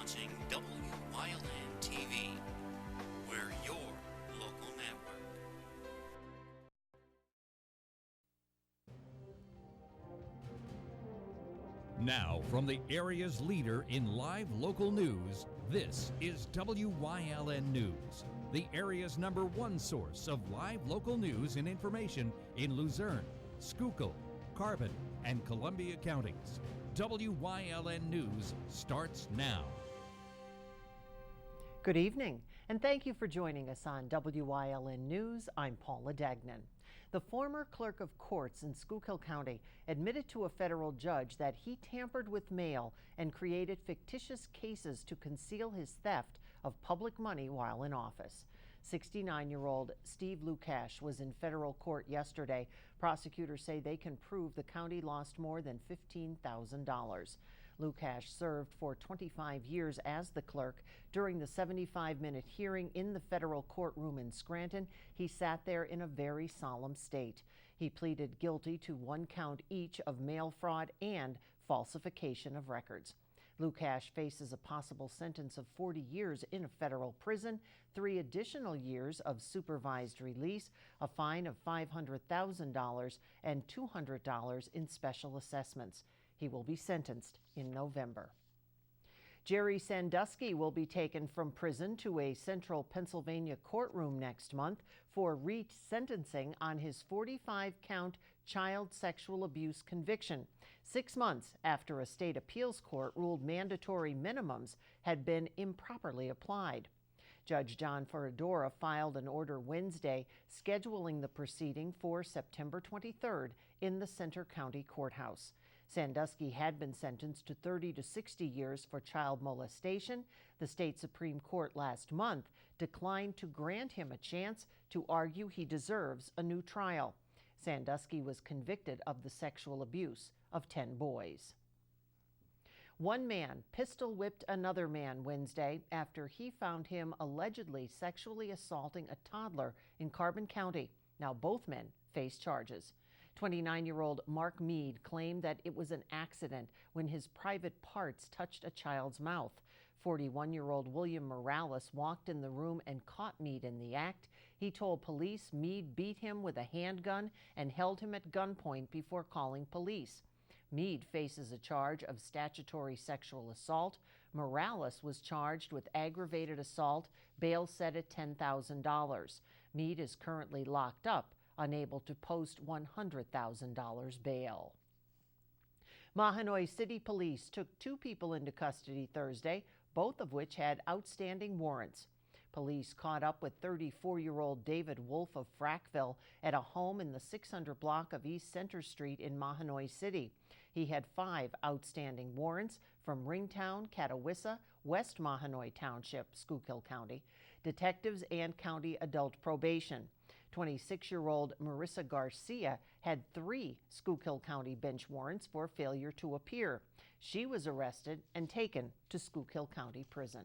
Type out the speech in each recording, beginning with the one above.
watching Wyln TV. We're your local network. Now, from the area's leader in live local news, this is WYLN News, the area's #1 source of live local news and information in Luzerne, Schuylkill, Carbon, and Columbia counties. WYLN News starts now. Good evening, and thank you for joining us on WYLN News. I'm Paula Dagnan. The former clerk of courts in Schuylkill County admitted to a federal judge that he tampered with mail and created fictitious cases to conceal his theft of public money while in office. 69-year-old Steve Lukash was in federal court yesterday. Prosecutors say they can prove the county lost more than $15,000. Lukash served for 25 years as the clerk. During the 75-minute hearing in the federal courtroom in Scranton, he sat there in a very solemn state. He pleaded guilty to 1 count each of mail fraud and falsification of records. Lukash faces a possible sentence of 40 years in a federal prison, 3 additional years of supervised release, a fine of $500,000, and $200 in special assessments. He will be sentenced in November. Jerry Sandusky will be taken from prison to a central Pennsylvania courtroom next month for resentencing on his 45-count child sexual abuse conviction, 6 months after a state appeals court ruled mandatory minimums had been improperly applied. Judge John Ferradora filed an order Wednesday scheduling the proceeding for September 23rd in the Center County Courthouse. Sandusky had been sentenced to 30 to 60 years for child molestation. The state Supreme Court last month declined to grant him a chance to argue he deserves a new trial. Sandusky was convicted of the sexual abuse of 10 boys. One man pistol-whipped another man Wednesday after he found him allegedly sexually assaulting a toddler in Carbon County. Now both men face charges. 29-year-old Mark Mead claimed that it was an accident when his private parts touched a child's mouth. 41-year-old William Morales walked in the room and caught Mead in the act. He told police Mead beat him with a handgun and held him at gunpoint before calling police. Mead faces a charge of statutory sexual assault. Morales was charged with aggravated assault, bail set at $10,000. Mead is currently locked up, unable to post $100,000 bail. Mahanoy City Police took 2 people into custody Thursday, both of which had outstanding warrants. Police caught up with 34-year-old David Wolf of Frackville at a home in the 600 block of East Center Street in Mahanoy City. He had 5 outstanding warrants from Ringtown, Catawissa, West Mahanoy Township, Schuylkill County, detectives and county adult probation. 26-year-old Marissa Garcia had 3 Schuylkill County bench warrants for failure to appear. She was arrested and taken to Schuylkill County Prison.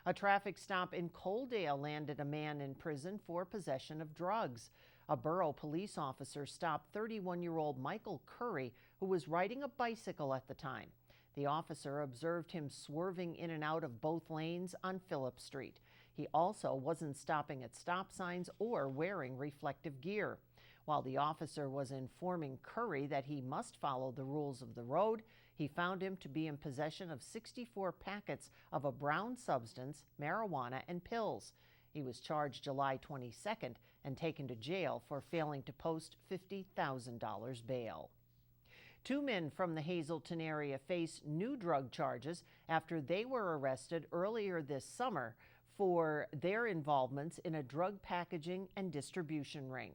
A traffic stop in Coaldale landed a man in prison for possession of drugs. A borough police officer stopped 31-year-old Michael Curry, who was riding a bicycle at the time. The officer observed him swerving in and out of both lanes on Phillip Street. He also wasn't stopping at stop signs or wearing reflective gear. While the officer was informing Curry that he must follow the rules of the road, he found him to be in possession of 64 packets of a brown substance, marijuana, and pills. He was charged July 22nd and taken to jail for failing to post $50,000 bail. 2 men from the Hazleton area face new drug charges after they were arrested earlier this summer for their involvements in a drug packaging and distribution ring.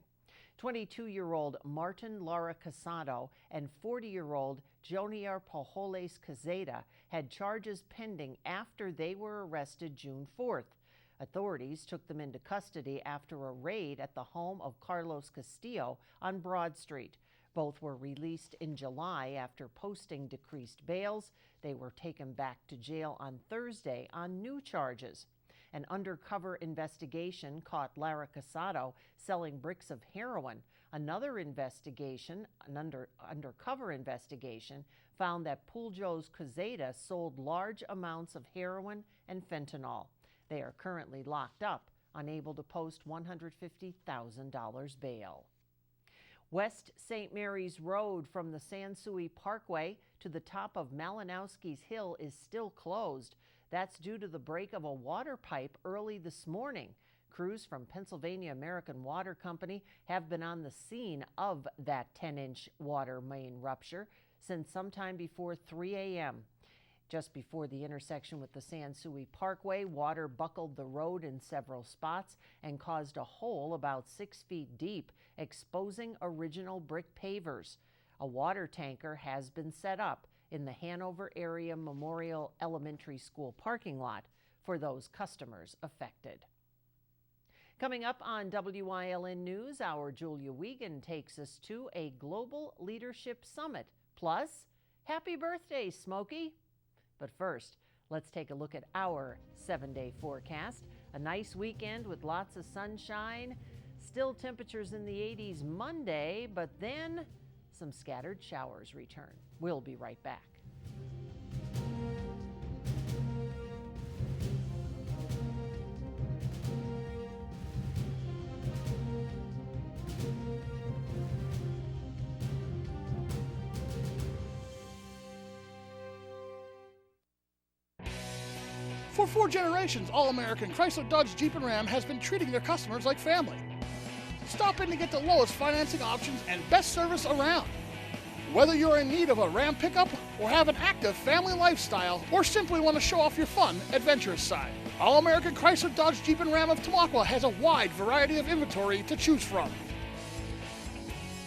22-year-old Martin Lara Casado and 40-year-old Jonier Pajoles Cazeda had charges pending after they were arrested June 4th. Authorities took them into custody after a raid at the home of Carlos Castillo on Broad Street. Both were released in July after posting decreased bails. They were taken back to jail on Thursday on new charges. An undercover investigation caught Lara Casado selling bricks of heroin. Another investigation, an undercover investigation, found that Puljo's Cazeta sold large amounts of heroin and fentanyl. They are currently locked up, unable to post $150,000 bail. West St. Mary's Road from the Sansui Parkway to the top of Malinowski's Hill is still closed. That's due to the break of a water pipe early this morning. Crews from Pennsylvania American Water Company have been on the scene of that 10-inch water main rupture since sometime before 3 a.m. Just before the intersection with the Sansui Parkway, water buckled the road in several spots and caused a hole about 6 feet deep, exposing original brick pavers. A water tanker has been set up in the Hanover Area Memorial Elementary School parking lot for those customers affected. Coming up on WYLN News, our Julia Wiegand takes us to a Global Leadership Summit. Plus, happy birthday, Smokey! But first, let's take a look at our 7-day forecast. A nice weekend with lots of sunshine. Still temperatures in the 80s Monday, but then some scattered showers return. We'll be right back. For 4 generations, All-American Chrysler, Dodge, Jeep, and Ram has been treating their customers like family. Stop in to get the lowest financing options and best service around. Whether you're in need of a Ram pickup or have an active family lifestyle or simply want to show off your fun, adventurous side, All-American Chrysler, Dodge, Jeep, and Ram of Tamaqua has a wide variety of inventory to choose from.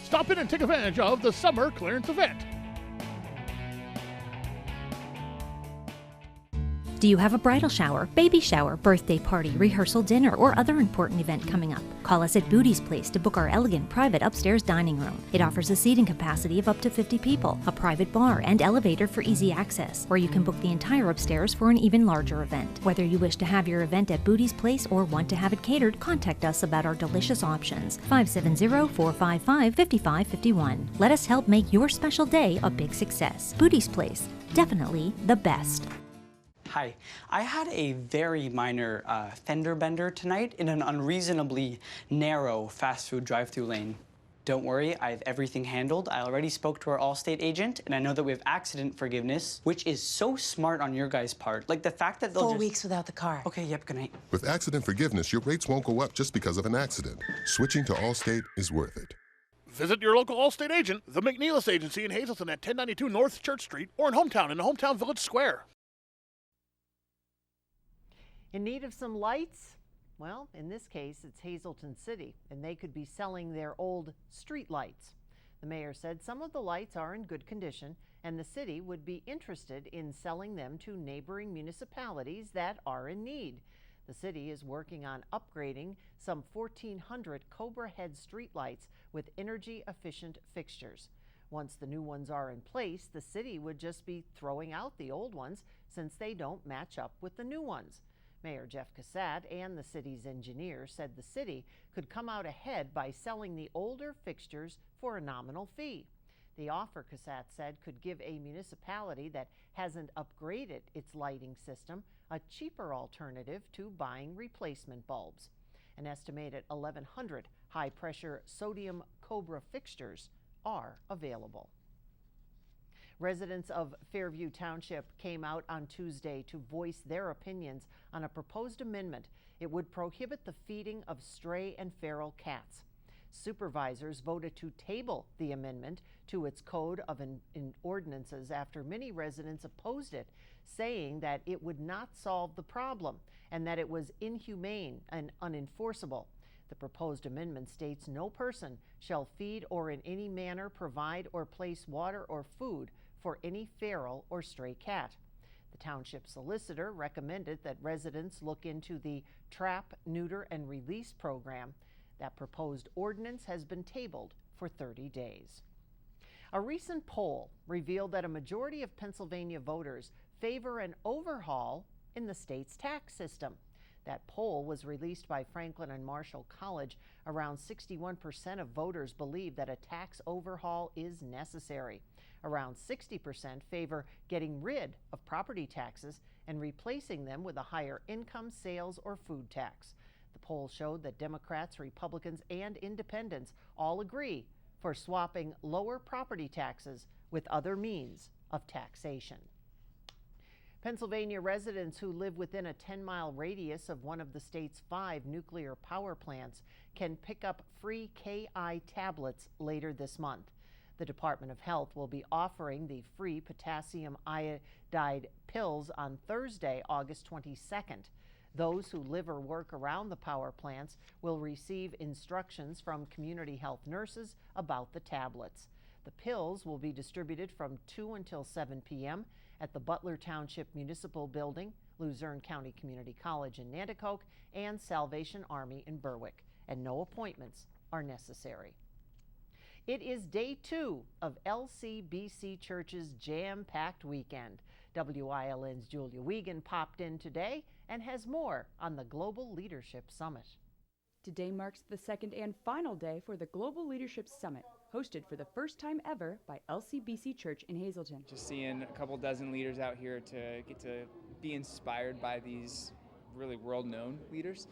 Stop in and take advantage of the summer clearance event. Do you have a bridal shower, baby shower, birthday party, rehearsal dinner, or other important event coming up? Call us at Booty's Place to book our elegant private upstairs dining room. It offers a seating capacity of up to 50 people, a private bar, and elevator for easy access, where you can book the entire upstairs for an even larger event. Whether you wish to have your event at Booty's Place or want to have it catered, contact us about our delicious options. 570-455-5551. Let us help make your special day a big success. Booty's Place, definitely the best. Hi, I had a very minor fender bender tonight in an unreasonably narrow fast food drive-thru lane. Don't worry, I have everything handled. I already spoke to our Allstate agent, and I know that we have accident forgiveness, which is so smart on your guys' part. Like the fact that they'll 4 weeks without the car. Okay, yep, good night. With accident forgiveness, your rates won't go up just because of an accident. Switching to Allstate is worth it. Visit your local Allstate agent, the McNeilis Agency in Hazleton at 1092 North Church Street, or in Hometown in the Hometown Village Square. In need of some lights? Well, in this case, it's Hazleton City, and they could be selling their old street lights. The mayor said some of the lights are in good condition, and the city would be interested in selling them to neighboring municipalities that are in need. The city is working on upgrading some 1,400 Cobra Head streetlights with energy-efficient fixtures. Once the new ones are in place, the city would just be throwing out the old ones since they don't match up with the new ones. Mayor Jeff Cassatt and the city's engineer said the city could come out ahead by selling the older fixtures for a nominal fee. The offer, Cassatt said, could give a municipality that hasn't upgraded its lighting system a cheaper alternative to buying replacement bulbs. An estimated 1,100 high-pressure sodium Cobra fixtures are available. Residents of Fairview Township came out on Tuesday to voice their opinions on a proposed amendment. It would prohibit the feeding of stray and feral cats. Supervisors voted to table the amendment to its code of ordinances after many residents opposed it, saying that it would not solve the problem and that it was inhumane and unenforceable. The proposed amendment states no person shall feed or in any manner provide or place water or food for any feral or stray cat. The township solicitor recommended that residents look into the Trap, Neuter, and Release program. That proposed ordinance has been tabled for 30 days. A recent poll revealed that a majority of Pennsylvania voters favor an overhaul in the state's tax system. That poll was released by Franklin and Marshall College. Around 61% of voters believe that a tax overhaul is necessary. Around 60% favor getting rid of property taxes and replacing them with a higher income, sales, or food tax. The poll showed that Democrats, Republicans, and Independents all agree for swapping lower property taxes with other means of taxation. Pennsylvania residents who live within a 10-mile radius of one of the state's 5 nuclear power plants can pick up free KI tablets later this month. The Department of Health will be offering the free potassium iodide pills on Thursday, August 22nd. Those who live or work around the power plants will receive instructions from community health nurses about the tablets. The pills will be distributed from 2 until 7 p.m. at the Butler Township Municipal Building, Luzerne County Community College in Nanticoke, and Salvation Army in Berwick, and no appointments are necessary. It is day 2 of LCBC Church's jam-packed weekend. WILN's Julia Wiegand popped in today and has more on the Global Leadership Summit. Today marks the second and final day for the Global Leadership Summit, hosted for the first time ever by LCBC Church in Hazleton. Just seeing a couple dozen leaders out here to get to be inspired by these really world-known leaders.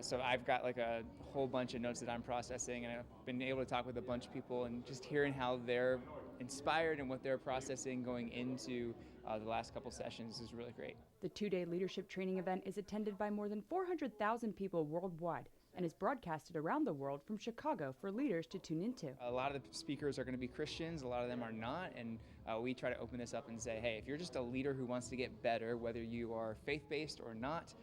So I've got like a whole bunch of notes that I'm processing, and I've been able to talk with a bunch of people and just hearing how they're inspired and what they're processing going into the last couple sessions is really great. The 2-day leadership training event is attended by more than 400,000 people worldwide and is broadcasted around the world from Chicago for leaders to tune into. A lot of the speakers are going to be Christians, a lot of them are not, and we try to open this up and say, hey, if you're just a leader who wants to get better, whether you are faith-based or not,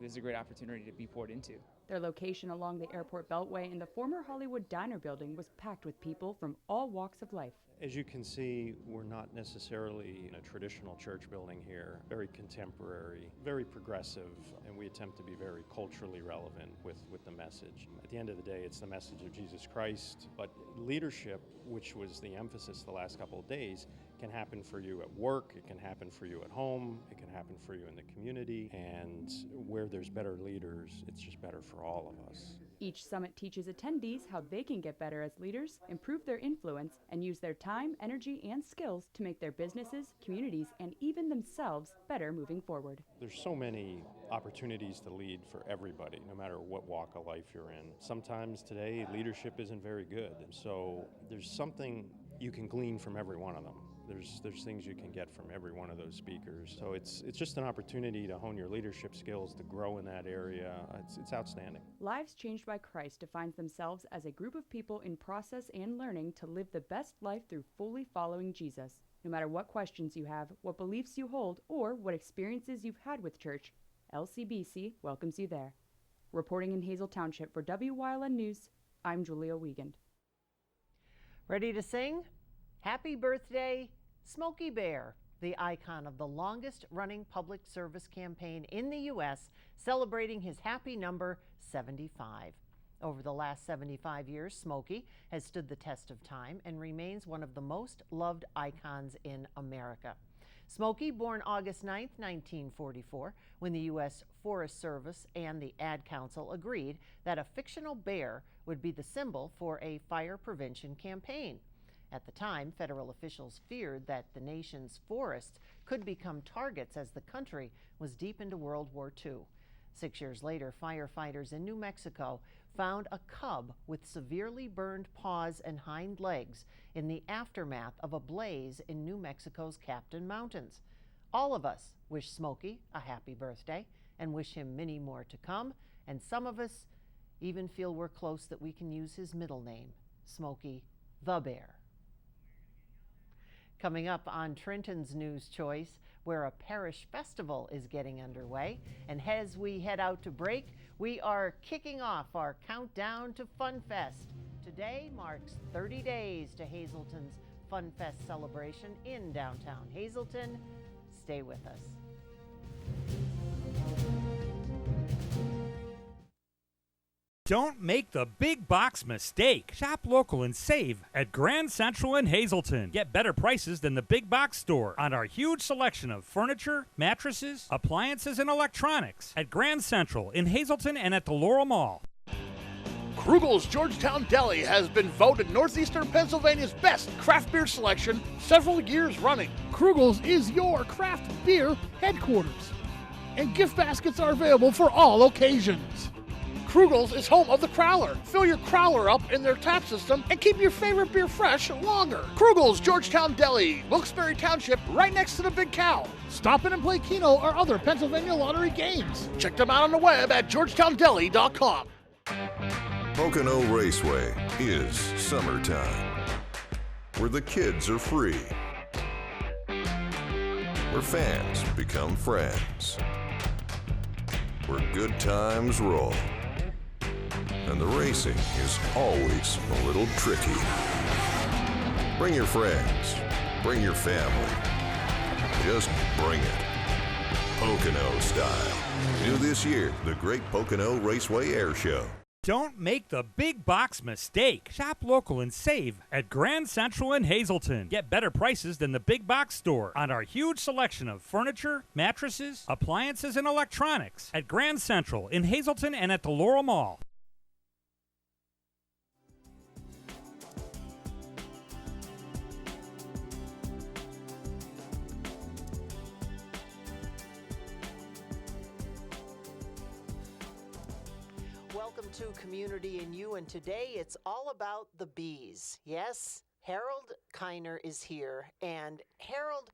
this is a great opportunity to be poured into. Their location along the airport beltway in the former Hollywood Diner building was packed with people from all walks of life. As you can see, we're not necessarily in a traditional church building here. Very contemporary, very progressive, and we attempt to be very culturally relevant with the message. At the end of the day, it's the message of Jesus Christ, but leadership, which was the emphasis the last couple of days, can happen for you at work, it can happen for you at home, it can happen for you in the community, and where there's better leaders, it's just better for all of us. Each summit teaches attendees how they can get better as leaders, improve their influence, and use their time, energy, and skills to make their businesses, communities, and even themselves better moving forward. There's so many opportunities to lead for everybody, no matter what walk of life you're in. Sometimes today, leadership isn't very good, so there's something you can glean from every one of them. There's things you can get from every one of those speakers. So it's just an opportunity to hone your leadership skills, to grow in that area. It's outstanding. Lives Changed by Christ defines themselves as a group of people in process and learning to live the best life through fully following Jesus. No matter what questions you have, what beliefs you hold, or what experiences you've had with church, LCBC welcomes you there. Reporting in Hazel Township for WYLN News, I'm Julia Wiegand. Ready to sing? Happy birthday, Smokey Bear, the icon of the longest-running public service campaign in the U.S., celebrating his happy number 75. Over the last 75 years, Smokey has stood the test of time and remains one of the most loved icons in America. Smokey, born August 9, 1944, when the U.S. Forest Service and the Ad Council agreed that a fictional bear would be the symbol for a fire prevention campaign. At the time, federal officials feared that the nation's forests could become targets as the country was deep into World War II. 6 years later, firefighters in New Mexico found a cub with severely burned paws and hind legs in the aftermath of a blaze in New Mexico's Captain Mountains. All of us wish Smokey a happy birthday and wish him many more to come, and some of us even feel we're close that we can use his middle name, Smokey the Bear. Coming up on Trenton's News Choice, where a parish festival is getting underway. And as we head out to break, we are kicking off our countdown to Fun Fest. Today marks 30 days to Hazleton's Fun Fest celebration in downtown Hazleton. Stay with us. Don't make the big box mistake. Shop local and save at Grand Central in Hazleton. Get better prices than the big box store on our huge selection of furniture, mattresses, appliances, and electronics at Grand Central in Hazleton and at the Laurel Mall. Krugel's Georgetown Deli has been voted Northeastern Pennsylvania's best craft beer selection several years running. Krugel's is your craft beer headquarters, and gift baskets are available for all occasions. Krugel's is home of the Crowler. Fill your Crowler up in their tap system and keep your favorite beer fresh longer. Krugel's Georgetown Deli, Wilkes-Barre Township, right next to the Big Cow. Stop in and play Keno or other Pennsylvania Lottery games. Check them out on the web at georgetowndeli.com. Pocono Raceway is summertime, where the kids are free, where fans become friends, where good times roll. And the racing is always a little tricky. Bring your friends. Bring your family. Just bring it. Pocono style. New this year, the Great Pocono Raceway Air Show. Don't make the big box mistake. Shop local and save at Grand Central in Hazleton. Get better prices than the big box store on our huge selection of furniture, mattresses, appliances, and electronics at Grand Central in Hazleton and at the Laurel Mall. Welcome to Community and You, and today it's all about the bees. Yes, Harold Kiner is here, and Harold,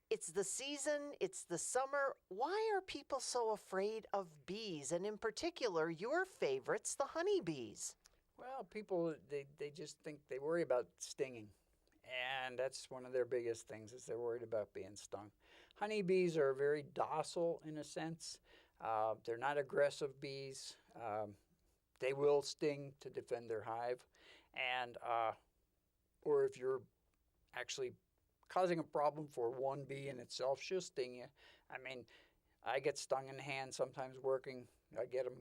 it's the season, it's the summer. Why are people so afraid of bees, and in particular, your favorites, the honeybees? Well, people, they just think they worry about stinging, and that's one of their biggest things is they're worried about being stung. Honeybees are very docile in a sense. They're not aggressive bees. They will sting to defend their hive, and or if you're actually causing a problem for one bee in itself, she'll sting you. I mean, I get stung in the hand sometimes working. I get them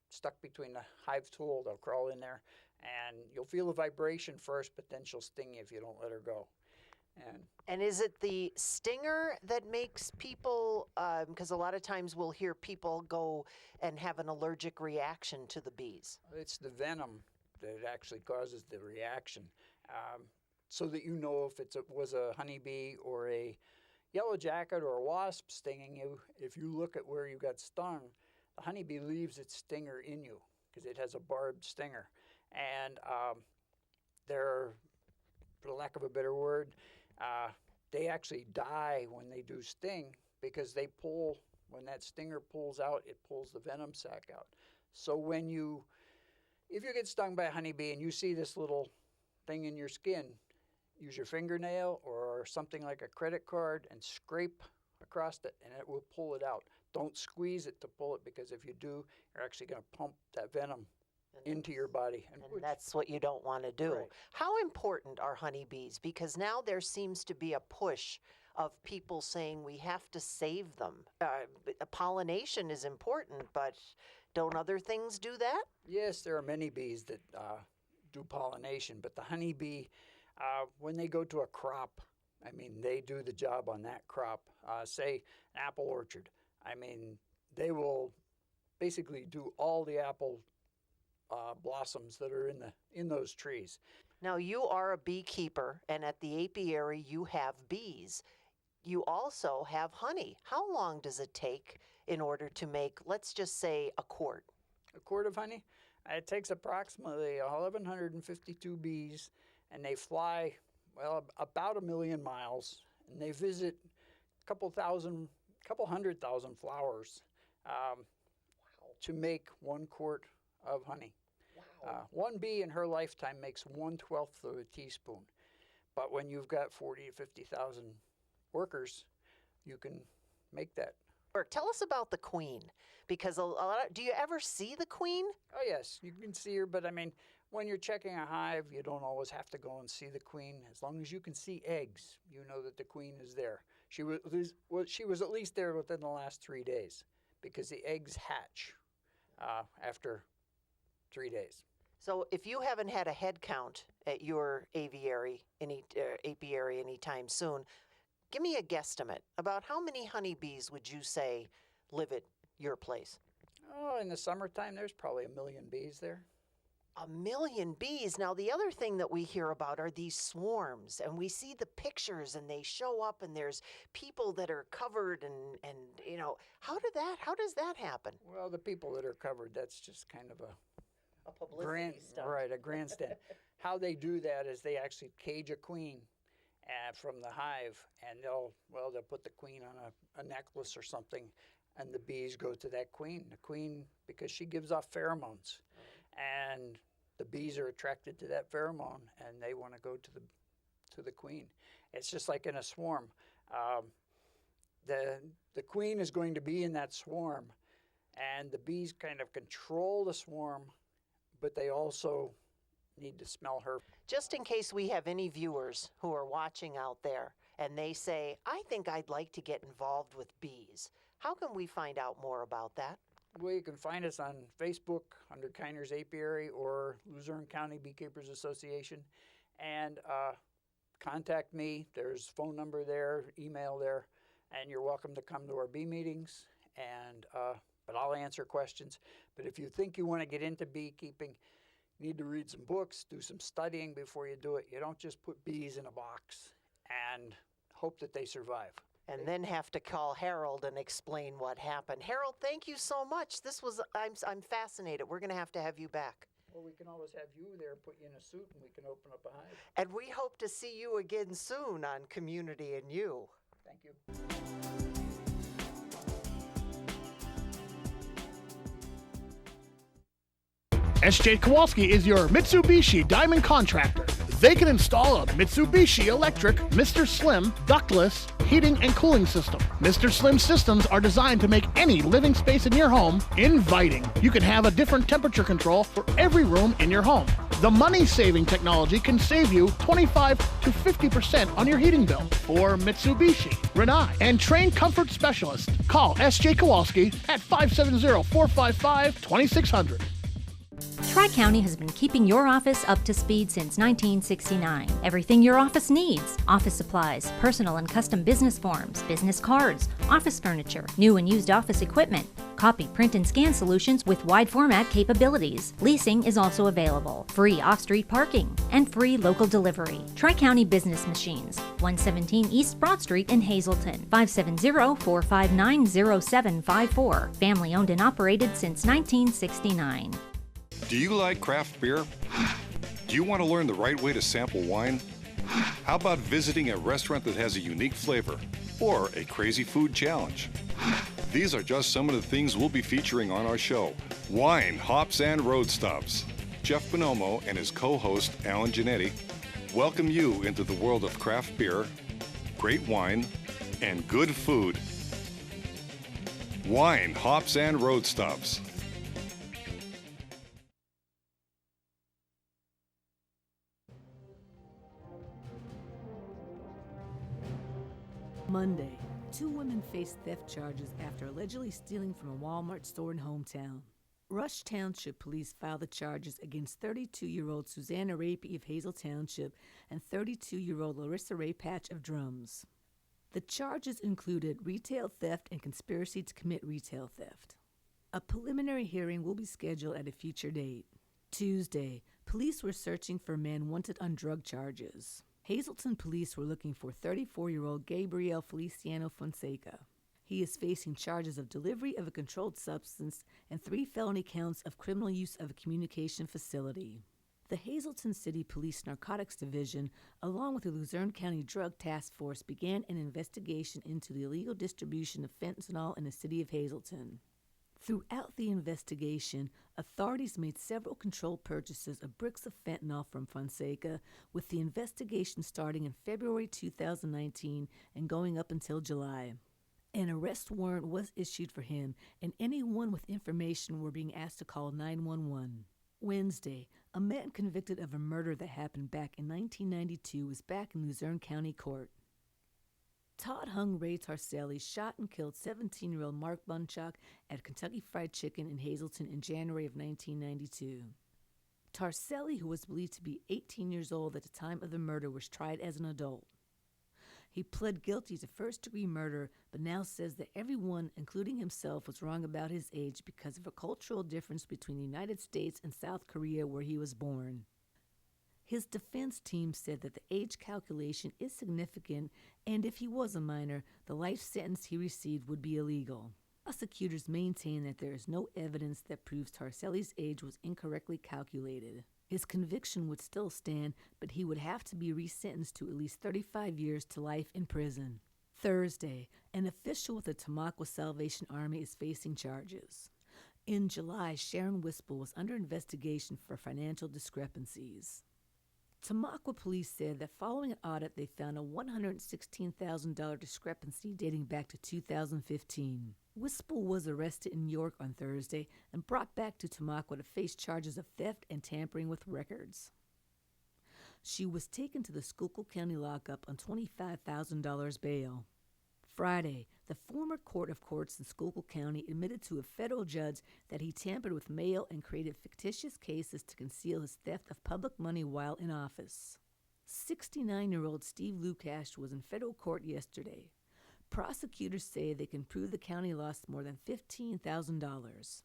stuck between the hive tool. They'll crawl in there, and you'll feel a vibration first, but then she'll sting you if you don't let her go. And is it the stinger that makes people, because a lot of times we'll hear people go and have an allergic reaction to the bees? It's the venom that actually causes the reaction. So that you know if it was a honeybee or a yellow jacket or a wasp stinging you, if you look at where you got stung, the honeybee leaves its stinger in you because it has a barbed stinger. And they're, for lack of a better word, they actually die when they do sting because they pull, when that stinger pulls out, it pulls the venom sac out. So if you get stung by a honeybee and you see this little thing in your skin, use your fingernail or something like a credit card and scrape across it and it will pull it out. Don't squeeze it to pull it because if you do, you're actually going to pump that venom into your body. And that's what you don't want to do. Right. How important are honeybees? Because now there seems to be a push of people saying we have to save them. Pollination is important, but don't other things do that? Yes, there are many bees that do pollination, but the honeybee, when they go to a crop, I mean, they do the job on that crop. Say, an apple orchard. I mean, they will basically do all the apple blossoms that are in those trees. Now, you are a beekeeper, and at the apiary, you have bees. You also have honey. How long does it take in order to make, let's just say, a quart? A quart of honey? It takes approximately 1,152 bees, and they fly, well, about 1 million miles, and they visit a couple hundred thousand flowers to make 1 quart of honey. Wow. One bee in her lifetime makes 1/12 of a teaspoon, but when you've got 40 to 50,000 workers, you can make that. Tell us about the queen, because do you ever see the queen? Oh yes, you can see her, but I mean, when you're checking a hive, you don't always have to go and see the queen. As long as you can see eggs, you know that the queen is there. She was at least there within the last 3 days, because the eggs hatch after 3 days. So if you haven't had a head count at your apiary anytime soon, give me a guesstimate. About how many honeybees would you say live at your place? Oh, in the summertime, there's probably 1 million bees there. 1 million bees. Now, the other thing that we hear about are these swarms, and we see the pictures, and they show up, and there's people that are covered, and you know, how does that happen? Well, the people that are covered, that's just kind of a publicity stunt. Right, a grandstand. How they do that is they actually cage a queen from the hive, and they'll put the queen on a necklace or something, and the bees go to that queen. The queen, because she gives off pheromones, and the bees are attracted to that pheromone, and they want to go to the queen. It's just like in a swarm. The queen is going to be in that swarm, and the bees kind of control the swarm, but they also need to smell her. Just in case we have any viewers who are watching out there and they say, I think I'd like to get involved with bees, how can we find out more about that? Well, you can find us on Facebook under Kiner's Apiary or Luzerne County Beekeepers Association, and contact me. There's phone number there, email there, and you're welcome to come to our bee meetings, and but I'll answer questions. But if you think you want to get into beekeeping, you need to read some books, do some studying before you do it. You don't just put bees in a box and hope that they survive. And then have to call Harold and explain what happened. Harold, thank you so much. I'm fascinated. We're going to have you back. Well, we can always have you there, put you in a suit, and we can open up a hive. And we hope to see you again soon on Community and You. Thank you. SJ Kowalski is your Mitsubishi Diamond Contractor. They can install a Mitsubishi electric Mr. Slim ductless heating and cooling system. Mr. Slim systems are designed to make any living space in your home inviting. You can have a different temperature control for every room in your home. The money-saving technology can save you 25 to 50% on your heating bill. For Mitsubishi, Rinnai, and trained comfort specialists, call SJ Kowalski at 570-455-2600. Tri-County has been keeping your office up to speed since 1969. Everything your office needs: office supplies, personal and custom business forms, business cards, office furniture, new and used office equipment, copy, print, and scan solutions with wide format capabilities. Leasing is also available, free off-street parking, and free local delivery. Tri-County Business Machines, 117 East Broad Street in Hazleton, 570-459-0754. Family owned and operated since 1969. Do you like craft beer? Do you want to learn the right way to sample wine? How about visiting a restaurant that has a unique flavor or a crazy food challenge? These are just some of the things we'll be featuring on our show. Wine, Hops, and Road Stops. Jeff Bonomo and his co-host, Alan Giannetti, welcome you into the world of craft beer, great wine, and good food. Wine, Hops, and Road Stops. Monday, 2 women faced theft charges after allegedly stealing from a Walmart store in hometown. Rush Township police filed the charges against 32-year-old Susanna Rapey of Hazel Township and 32-year-old Larissa Ray Patch of Drums. The charges included retail theft and conspiracy to commit retail theft. A preliminary hearing will be scheduled at a future date. Tuesday, police were searching for a man wanted on drug charges. Hazleton police were looking for 34-year-old Gabriel Feliciano Fonseca. He is facing charges of delivery of a controlled substance and 3 felony counts of criminal use of a communication facility. The Hazleton City Police Narcotics Division, along with the Luzerne County Drug Task Force, began an investigation into the illegal distribution of fentanyl in the city of Hazleton. Throughout the investigation, authorities made several controlled purchases of bricks of fentanyl from Fonseca, with the investigation starting in February 2019 and going up until July. An arrest warrant was issued for him, and anyone with information were being asked to call 911. Wednesday, a man convicted of a murder that happened back in 1992 was back in Luzerne County Court. Todd Hung Ray Tarselli shot and killed 17-year-old Mark Bunchak at Kentucky Fried Chicken in Hazleton in January of 1992. Tarselli, who was believed to be 18 years old at the time of the murder, was tried as an adult. He pled guilty to first-degree murder, but now says that everyone, including himself, was wrong about his age because of a cultural difference between the United States and South Korea, where he was born. His defense team said that the age calculation is significant, and if he was a minor, the life sentence he received would be illegal. Prosecutors maintain that there is no evidence that proves Tarselli's age was incorrectly calculated. His conviction would still stand, but he would have to be resentenced to at least 35 years to life in prison. Thursday, an official with the Tamaqua Salvation Army is facing charges. In July, Sharon Wispel was under investigation for financial discrepancies. Tamaqua police said that following an audit, they found a $116,000 discrepancy dating back to 2015. Wispel was arrested in York on Thursday and brought back to Tamaqua to face charges of theft and tampering with records. She was taken to the Schuylkill County lockup on $25,000 bail. Friday, the former court of courts in Schuylkill County admitted to a federal judge that he tampered with mail and created fictitious cases to conceal his theft of public money while in office. 69-year-old Steve Lukash was in federal court yesterday. Prosecutors say they can prove the county lost more than $15,000.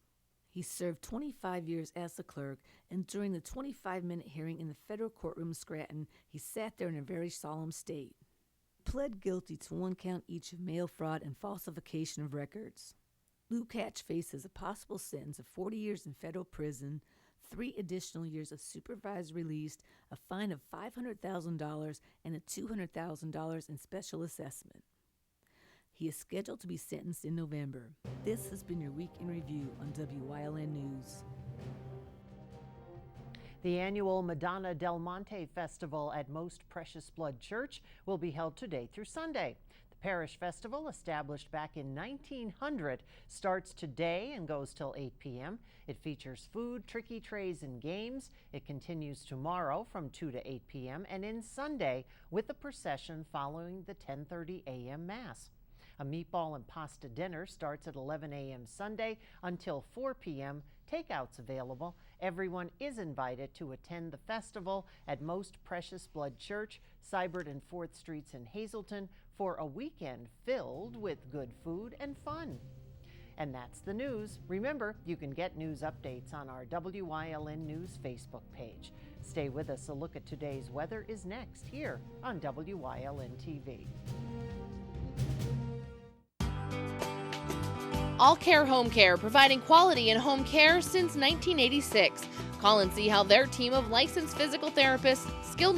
He served 25 years as a clerk, and during the 25-minute hearing in the federal courtroom in Scranton, he sat there in a very solemn state. He pled guilty to 1 count each of mail fraud and falsification of records. Lukash faces a possible sentence of 40 years in federal prison, 3 additional years of supervised release, a fine of $500,000, and a $200,000 in special assessment. He is scheduled to be sentenced in November. This has been your Week in Review on Wyln News. The annual Madonna del Monte Festival at Most Precious Blood Church will be held today through Sunday. The parish festival, established back in 1900, starts today and goes till 8 p.m. It features food, tricky trays, and games. It continues tomorrow from 2 to 8 p.m. and ends Sunday with a procession following the 10:30 a.m. Mass. A meatball and pasta dinner starts at 11 a.m. Sunday until 4 p.m. Takeout's available. Everyone is invited to attend the festival at Most Precious Blood Church, Seibert and 4th Streets in Hazleton, for a weekend filled with good food and fun. And that's the news. Remember, you can get news updates on our WYLN News Facebook page. Stay with us. A look at today's weather is next here on WYLN TV. All Care Home Care, providing quality in home care since 1986. Call and see how their team of licensed physical therapists, skilled